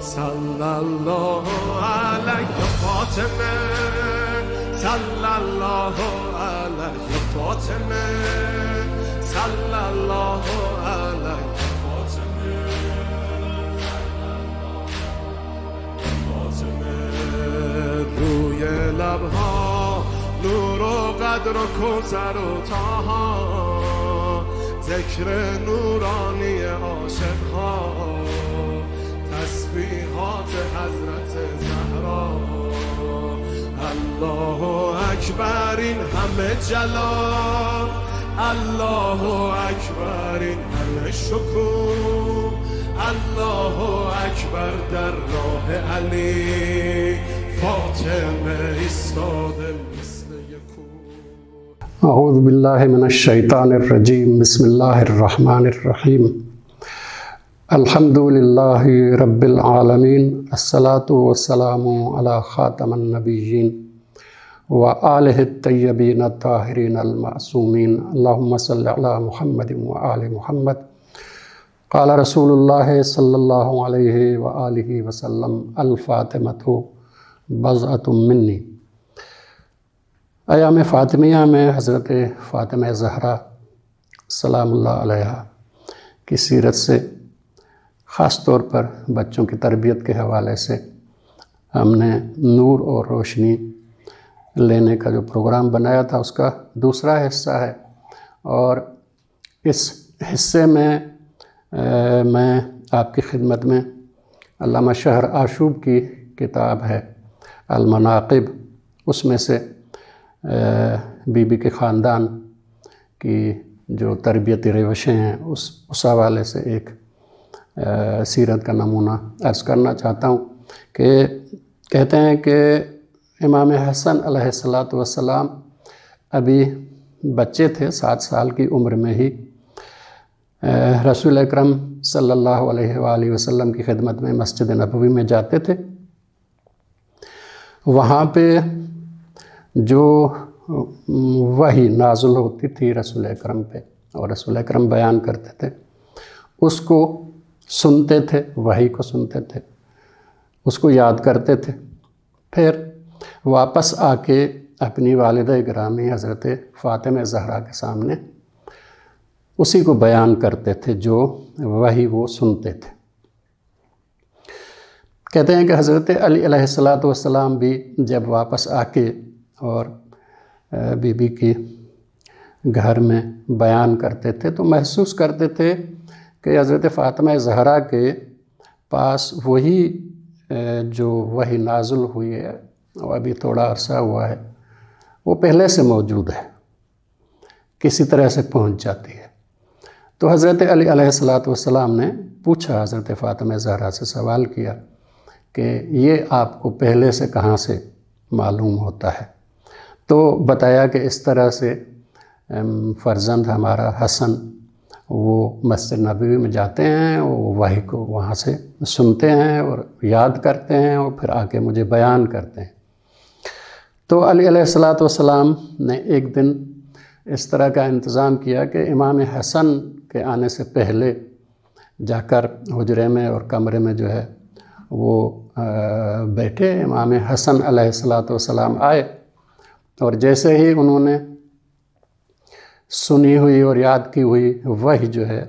صلی الله علیه فاطمه صلی الله علیه فاطمه صلی الله علیه فاطمه روی لبها نور و قدر و کوثر و طاها ذکر نورانی عاشقها تسبیحات حضرت زهرا الله اکبر این همه جلال الله اکبر این همه شکوه الله اکبر در راه علی فاطمه ایستاده مثل یکو. اعوذ باللہ من الشیطان الرجیم بسم اللہ الرحمن الرحیم الحمد للہ رب العالمین الصلاة والسلام علی خاتم النبیین وآلہ الطیبین الطاہرین المعصومین اللہم صلی علی محمد وآل محمد قال رسول اللہ صلی اللہ علیہ وآلہ وسلم الفاطمۃ بضعۃ منی۔ ایام فاطمیہ میں حضرت فاطمہ زہرا سلام اللہ علیہا کی سیرت سے خاص طور پر بچوں کی تربیت کے حوالے سے ہم نے نور اور روشنی لینے کا جو پروگرام بنایا تھا اس کا دوسرا حصہ ہے، اور اس حصے میں میں آپ کی خدمت میں علامہ شہر آشوب کی کتاب ہے المناقب، اس میں سے بی بی کے خاندان کی جو تربیتی روشیں ہیں اس حوالے سے ایک سیرت کا نمونہ عرض کرنا چاہتا ہوں کہ کہتے ہیں کہ امام حسن علیہ السلام ابھی بچے تھے، 7 سال کی عمر میں ہی رسول اکرم صلی اللہ علیہ وآلہ وسلم کی خدمت میں مسجد نبوی میں جاتے تھے۔ وہاں پہ جو وحی نازل ہوتی تھی رسول اکرم پہ اور رسول اکرم بیان کرتے تھے اس کو سنتے تھے، وحی کو سنتے تھے، اس کو یاد کرتے تھے، پھر واپس آ کے اپنی والدہ گرامی حضرت فاطمہ زہرا کے سامنے اسی کو بیان کرتے تھے جو وحی وہ سنتے تھے۔ کہتے ہیں کہ حضرت علی علیہ السلام بھی جب واپس آ کے اور بی بی کی گھر میں بیان کرتے تھے تو محسوس کرتے تھے کہ حضرت فاطمہ زہرا کے پاس وہی جو وحی نازل ہوئی ہے وہ ابھی تھوڑا عرصہ ہوا ہے، وہ پہلے سے موجود ہے، کسی طرح سے پہنچ جاتی ہے۔ تو حضرت علی علیہ السلام نے پوچھا، حضرت فاطمہ زہرا سے سوال کیا کہ یہ آپ کو پہلے سے کہاں سے معلوم ہوتا ہے؟ تو بتایا کہ اس طرح سے فرزند ہمارا حسن وہ مسجد نبوی میں جاتے ہیں، وہ وحی کو وہاں سے سنتے ہیں اور یاد کرتے ہیں اور پھر آ کے مجھے بیان کرتے ہیں۔ تو علی علیہ السلام نے ایک دن اس طرح کا انتظام کیا کہ امام حسن کے آنے سے پہلے جا کر حجرے میں اور کمرے میں جو ہے وہ بیٹھے۔ امام حسن علیہ السلام آئے اور جیسے ہی انہوں نے سنی ہوئی اور یاد کی ہوئی وحی جو ہے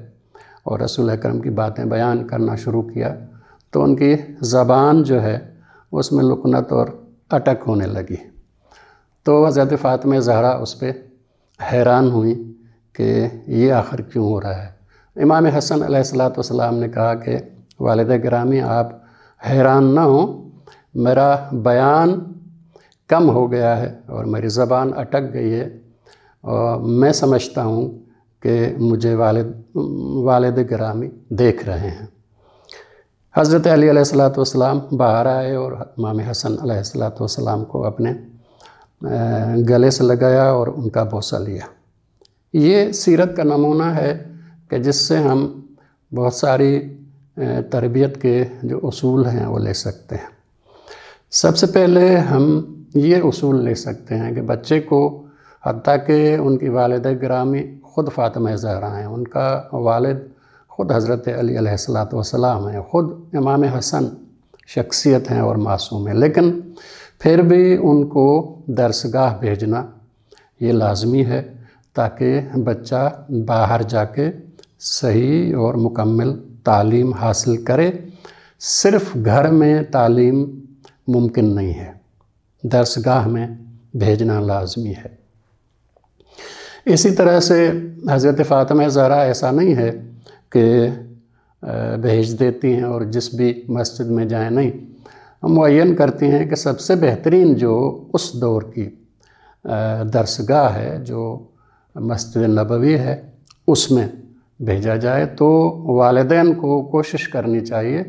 اور رسول اکرم کی باتیں بیان کرنا شروع کیا تو ان کی زبان جو ہے اس میں لکنت اور اٹک ہونے لگی۔ تو حضرت فاطمہ زہرا اس پہ حیران ہوئی کہ یہ آخر کیوں ہو رہا ہے۔ امام حسن علیہ السلام نے کہا کہ والدہ گرامی آپ حیران نہ ہوں، میرا بیان کم ہو گیا ہے اور میری زبان اٹک گئی ہے، اور میں سمجھتا ہوں کہ مجھے والد گرامی دیکھ رہے ہیں۔ حضرت علی علیہ السلام باہر آئے اور امام حسن علیہ السلام کو اپنے گلے سے لگایا اور ان کا بوسہ لیا۔ یہ سیرت کا نمونہ ہے کہ جس سے ہم بہت ساری تربیت کے جو اصول ہیں وہ لے سکتے ہیں۔ سب سے پہلے ہم یہ اصول لے سکتے ہیں کہ بچے کو، حتیٰ کہ ان کی والدہ گرامی خود فاطمہ زہرا ہیں، ان کا والد خود حضرت علی علیہ السلام ہیں، خود امام حسن شخصیت ہیں اور معصوم ہیں، لیکن پھر بھی ان کو درسگاہ بھیجنا یہ لازمی ہے تاکہ بچہ باہر جا کے صحیح اور مکمل تعلیم حاصل کرے۔ صرف گھر میں تعلیم ممکن نہیں ہے، درسگاہ میں بھیجنا لازمی ہے۔ اسی طرح سے حضرت فاطمہ زہرا ایسا نہیں ہے کہ بھیج دیتی ہیں اور جس بھی مسجد میں جائیں، نہیں، ہم معین کرتی ہیں کہ سب سے بہترین جو اس دور کی درسگاہ ہے جو مسجد نبوی ہے اس میں بھیجا جائے۔ تو والدین کو کوشش کرنی چاہیے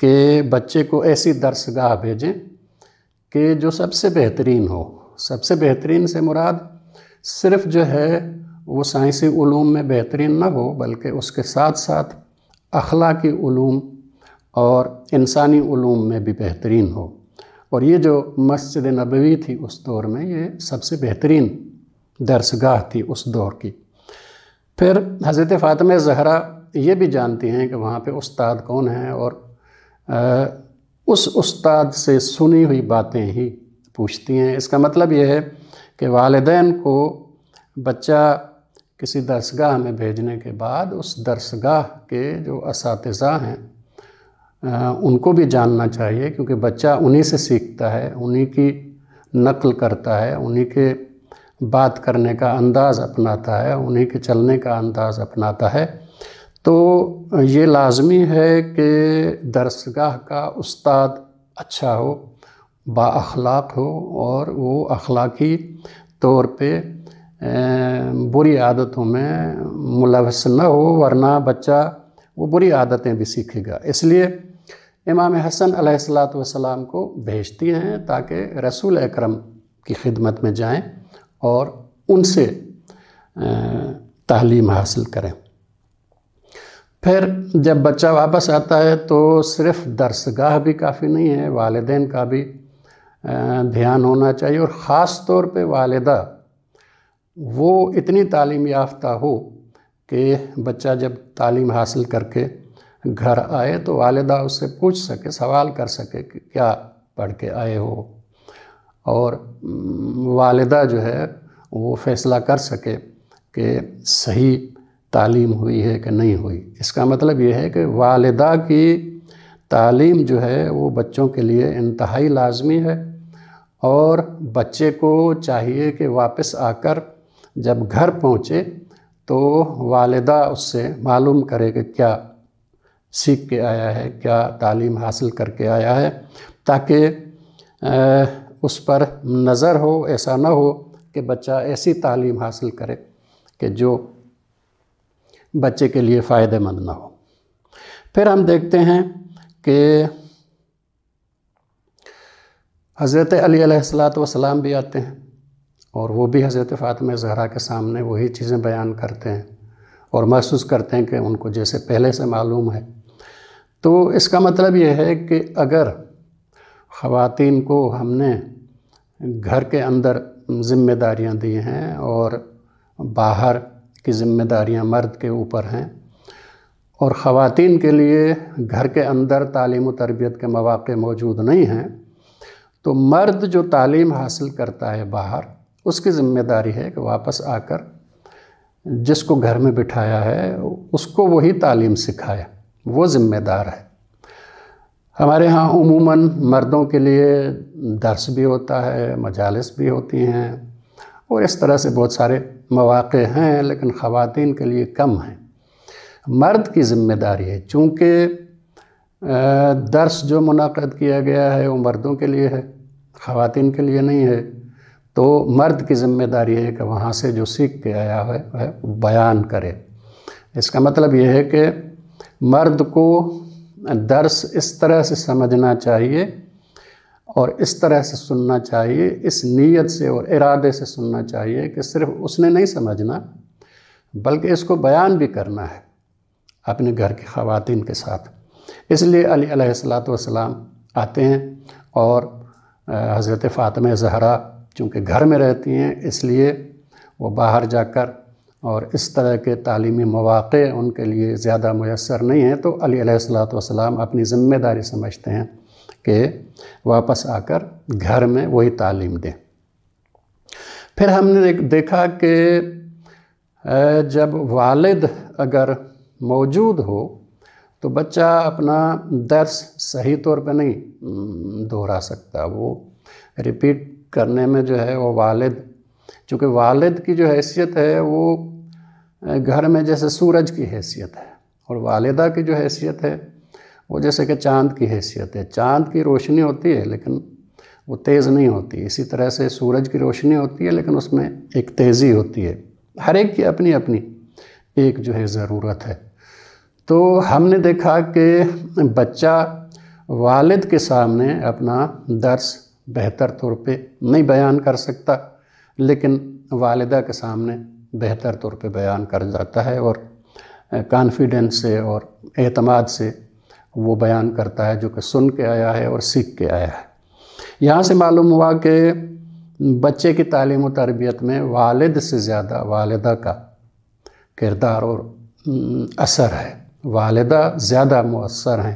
کہ بچے کو ایسی درسگاہ بھیجیں کہ جو سب سے بہترین ہو۔ سب سے بہترین سے مراد صرف جو ہے وہ سائنسی علوم میں بہترین نہ ہو، بلکہ اس کے ساتھ ساتھ اخلاقی علوم اور انسانی علوم میں بھی بہترین ہو۔ اور یہ جو مسجد نبوی تھی اس دور میں، یہ سب سے بہترین درسگاہ تھی اس دور کی۔ پھر حضرت فاطمہ زہرا یہ بھی جانتی ہیں کہ وہاں پہ استاد کون ہیں، اور اس استاد سے سنی ہوئی باتیں ہی پوچھتی ہیں۔ اس کا مطلب یہ ہے کہ والدین کو بچہ کسی درسگاہ میں بھیجنے کے بعد اس درسگاہ کے جو اساتذہ ہیں ان کو بھی جاننا چاہیے، کیونکہ بچہ انہی سے سیکھتا ہے، انہی کی نقل کرتا ہے، انہی کے بات کرنے کا انداز اپناتا ہے، انہی کے چلنے کا انداز اپناتا ہے۔ تو یہ لازمی ہے کہ درسگاہ کا استاد اچھا ہو، با اخلاق ہو، اور وہ اخلاقی طور پہ بری عادتوں میں ملوث نہ ہو، ورنہ بچہ وہ بری عادتیں بھی سیکھے گا۔ اس لیے امام حسن علیہ السلام کو بھیجتی ہیں تاکہ رسول اکرم کی خدمت میں جائیں اور ان سے تعلیم حاصل کریں۔ پھر جب بچہ واپس آتا ہے تو صرف درسگاہ بھی کافی نہیں ہے، والدین کا بھی دھیان ہونا چاہیے، اور خاص طور پہ والدہ وہ اتنی تعلیم یافتہ ہو کہ بچہ جب تعلیم حاصل کر کے گھر آئے تو والدہ اس سے پوچھ سکے، سوال کر سکے کہ کیا پڑھ کے آئے ہو، اور والدہ جو ہے وہ فیصلہ کر سکے کہ صحیح تعلیم ہوئی ہے کہ نہیں ہوئی۔ اس کا مطلب یہ ہے کہ والدہ کی تعلیم جو ہے وہ بچوں کے لیے انتہائی لازمی ہے، اور بچے کو چاہیے کہ واپس آ کر جب گھر پہنچے تو والدہ اس سے معلوم کرے کہ کیا سیکھ کے آیا ہے، کیا تعلیم حاصل کر کے آیا ہے، تاکہ اس پر نظر ہو، ایسا نہ ہو کہ بچہ ایسی تعلیم حاصل کرے کہ جو بچے کے لیے فائدہ مند نہ ہو۔ پھر ہم دیکھتے ہیں کہ حضرت علی علیہ السلام بھی آتے ہیں، اور وہ بھی حضرت فاطمہ زہرا کے سامنے وہی چیزیں بیان کرتے ہیں اور محسوس کرتے ہیں کہ ان کو جیسے پہلے سے معلوم ہے۔ تو اس کا مطلب یہ ہے کہ اگر خواتین کو ہم نے گھر کے اندر ذمہ داریاں دی ہیں اور باہر کی ذمہ داریاں مرد کے اوپر ہیں، اور خواتین کے لیے گھر کے اندر تعلیم و تربیت کے مواقع موجود نہیں ہیں، تو مرد جو تعلیم حاصل کرتا ہے باہر، اس کی ذمہ داری ہے کہ واپس آ کر جس کو گھر میں بٹھایا ہے اس کو وہی تعلیم سکھائے، وہ ذمہ دار ہے۔ ہمارے ہاں عموماً مردوں کے لیے درس بھی ہوتا ہے، مجالس بھی ہوتی ہیں، اور اس طرح سے بہت سارے مواقع ہیں، لیکن خواتین کے لیے کم ہیں۔ مرد کی ذمہ داری ہے، چونکہ درس جو منعقد کیا گیا ہے وہ مردوں کے لیے ہے، خواتین کے لیے نہیں ہے، تو مرد کی ذمہ داری ہے کہ وہاں سے جو سیکھ کے آیا ہے بیان کرے۔ اس کا مطلب یہ ہے کہ مرد کو درس اس طرح سے سمجھنا چاہیے اور اس طرح سے سننا چاہیے، اس نیت سے اور ارادے سے سننا چاہیے کہ صرف اس نے نہیں سمجھنا بلکہ اس کو بیان بھی کرنا ہے اپنے گھر کی خواتین کے ساتھ۔ اس لیے علی علیہ السلام آتے ہیں، اور حضرت فاطمہ زہرا چونکہ گھر میں رہتی ہیں اس لیے وہ باہر جا کر اور اس طرح کے تعلیمی مواقع ان کے لیے زیادہ میسر نہیں ہیں، تو علی علیہ السلام اپنی ذمہ داری سمجھتے ہیں کہ واپس آ کر گھر میں وہی تعلیم دیں۔ پھر ہم نے دیکھا کہ جب والد اگر موجود ہو تو بچہ اپنا درس صحیح طور پہ نہیں دہرا سکتا، وہ ریپیٹ کرنے میں جو ہے وہ والد، چونکہ والد کی جو حیثیت ہے وہ گھر میں جیسے سورج کی حیثیت ہے، اور والدہ کی جو حیثیت ہے وہ جیسے کہ چاند کی حیثیت ہے۔ چاند کی روشنی ہوتی ہے لیکن وہ تیز نہیں ہوتی، اسی طرح سے سورج کی روشنی ہوتی ہے لیکن اس میں ایک تیزی ہوتی ہے، ہر ایک کی اپنی اپنی ایک جو ہے ضرورت ہے۔ تو ہم نے دیکھا کہ بچہ والد کے سامنے اپنا درس بہتر طور پہ نہیں بیان کر سکتا، لیکن والدہ کے سامنے بہتر طور پہ بیان کر جاتا ہے، اور کانفیڈنس سے اور اعتماد سے وہ بیان کرتا ہے جو کہ سن کے آیا ہے اور سیکھ کے آیا ہے۔ یہاں سے معلوم ہوا کہ بچے کی تعلیم و تربیت میں والد سے زیادہ والدہ کا کردار اور اثر ہے، والدہ زیادہ مؤثر ہیں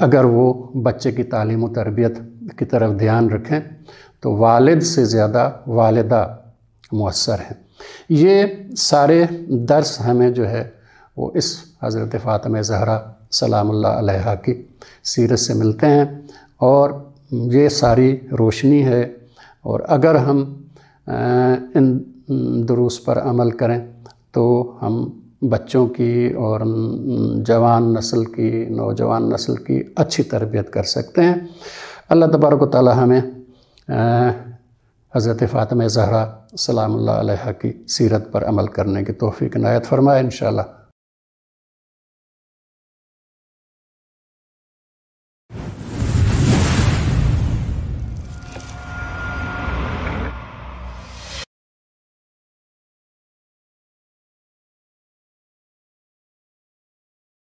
اگر وہ بچے کی تعلیم و تربیت کی طرف دھیان رکھیں تو والد سے زیادہ والدہ مؤثر ہیں۔ یہ سارے درس ہمیں جو ہے وہ اس حضرت فاطمہ زہرا سلام اللہ علیہا کی سیرت سے ملتے ہیں، اور یہ ساری روشنی ہے، اور اگر ہم ان دروس پر عمل کریں تو ہم بچوں کی اور جوان نسل کی، نوجوان نسل کی اچھی تربیت کر سکتے ہیں۔ اللہ تبارک و تعالی ہمیں حضرت فاطمہ زہرا سلام اللہ علیہا کی سیرت پر عمل کرنے کی توفیق عنایت فرمائے انشاءاللہ۔